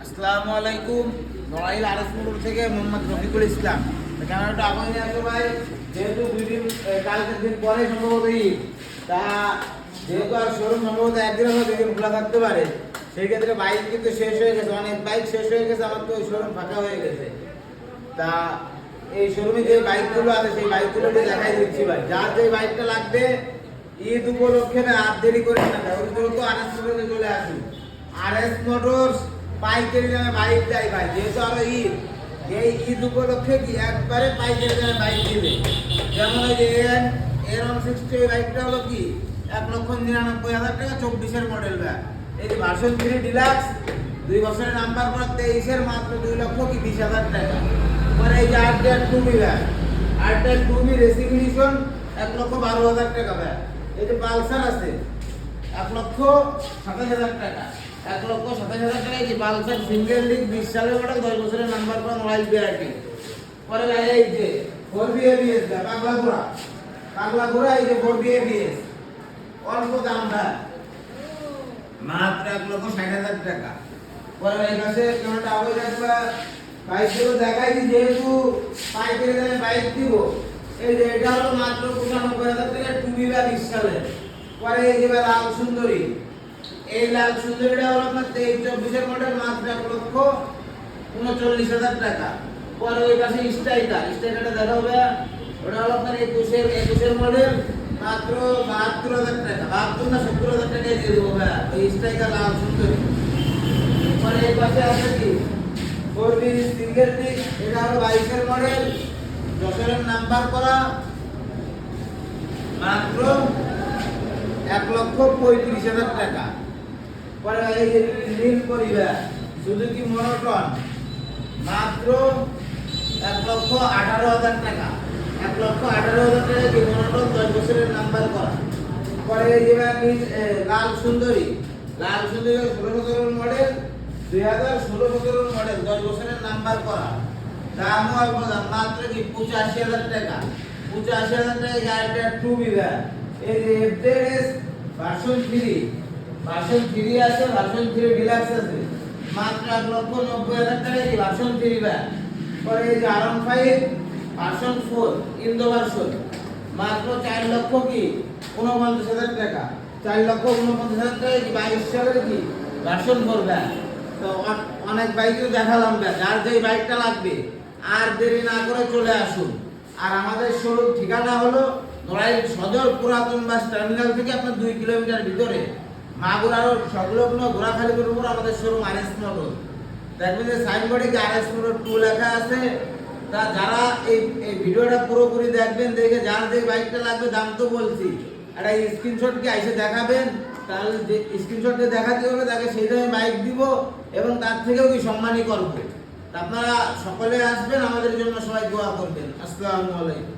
আসসালামু আলাইকুম। Narail RS motor থেকে মোহাম্মদ রফিকুল ইসলাম। ক্যামেরাটা আগুন নিয়ে আসো ভাই। যেহেতু কালকের দিন পরে সম্ভবত ঈদ, তা যেহেতু আর শোরুম সম্ভবত একদিন হলো দুদিন খোলা থাকতে পারে, সেই ক্ষেত্রে বাইক কিন্তু শেষ হয়ে গেছে, অনেক বাইক শেষ হয়ে গেছে, আমার তো ওই শোরুম ফাঁকা হয়ে গেছে। তা এই শোরুমে যে বাইকগুলো আছে সেই বাইকগুলো দেখাই দিচ্ছি ভাই। যার যে বাইকটা লাগবে ঈদ উপলক্ষে আর দেরি করে না, ওই দ্রুত আরএস মোটরে চলে আসুন। আরএস মোটরস পাইকারি দামে বাইক দেয় ভাই। যেহেতু আরো ঈদ, এই ঈদ উপলক্ষে কি একবারে পাইকারি দামে বাইক দিবে। যেমন ওই যে এর160 বাইকটা হলো কি 1,99,000 টাকা, 24-এর মডেল ব্যাগ। এই যে ভার্সন 3 ডিলাক্স 2 বছরের নাম্বার পর 23-এর মাত্র 2,20,000 টাকা। পরে এই যে RTR 2B bag, RTR 2B racing addition 1,12,000 টাকা ব্যাগ। এই যে পালসার আছে 1,27,000 টাকা, 1,27,000 টাকা। এই যে পালসার সিঙ্গেল ডিস্ক 20 সালের মডেল, 10 বছরের নাম্বার পাওয়া, মোবাইল গ্যারান্টি। পরে এই যে 4B ABS পাগলা ঘোড়া এই যে 4B ABS অল্প দাম ভাই, মাত্র 1,60,000 টাকা। পরে এই কাছে কেমনটা আবার রাখবা বাইকগুলো দেখাই দিই, যেহেতু পাইকারি দামে বাইক দিব। এই যে এটা হলো মাত্র 95,000 টাকা, 2B 20 সালের। পরে এই যে লাল সুন্দরী, এই লাল সুন্দরীটা হলো আপনার 23-24-এর মডেল, মাত্র 1,39,000 টাকা। পরে ওই পাশে স্ট্রাইকারটা দেখা হবে, ওটা হলো আপনার 21-এর মডেল, মাত্র 72,000 টাকা, 72 না 70,000 টাকায় দিয়ে দেবো ভাই ওই স্ট্রাইকার লাল সুন্দরী। পরে এই পাশে আছে কি 4B সিঙ্গেল ডিস্ক, এটা হলো 22-এর মডেল, 10-এর নাম্বার করা, মাত্র 1,35,000 টাকা। পরে এই যে নীল পরিবার সুজুকি মনোটন, মাত্র 1,18,000 টাকা, 1,18,000 টাকা কি মনোটন, 10 বছরের নাম্বার করা। পরে এই যে লাল সুন্দরী 16-17 মডেল, 2016-17 মডেল, 10 বছরের নাম্বার করা, দামও অল্প দাম, মাত্র কি 85,000 টাকা, 85,000 টাকা। RTR 2B bag. এই যে এফজেডএস ভার্সন 3 আছে, ভার্সন 3 ডিলাক্স আছে, মাত্র 1,90,000 টাকা এই ভার্সন 3 ব্যাগ। পরে এই যে R15 ভার্সন 4 ইন্দো ভার্সন, মাত্র 4,49,000 টাকা, 4,49,000 টাকা কি 22 সালের কি ভার্সন 4 ব্যাগ। তো অনেক বাইকও দেখালাম ব্যাগ, যার যেই বাইকটা লাগবে আর দেরি না করে চলে আসুন। আর আমাদের শোরুম ঠিকানা হলো নড়াইল সদর পুরাতন বাস টার্মিনাল থেকে আপনার 2 কিলোমিটার ভিতরে, মাগুরা রোড সংলগ্ন ঘোড়াখালীর উপর আমাদের শোরুম আরএস মোটর। দেখবেন যে সাইনবোর্ডে কি আরএস মোটর 2 লেখা আছে। তা যারা এই ভিডিওটা পুরোপুরি দেখবেন, দেখে যার যে বাইকটা লাগবে, দাম তো বলছি, একটা স্ক্রিনশট কি এসে দেখাবেন, তাহলে যে স্ক্রিনশট দিয়ে দেখাতে হবে তাকে সেই দামে বাইক দিব এবং তার থেকেও কি সম্মানই করব। আপনারা সকলে আসবেন, আমাদের জন্য সবাই দোয়া করবেন। আসসালামু আলাইকুম।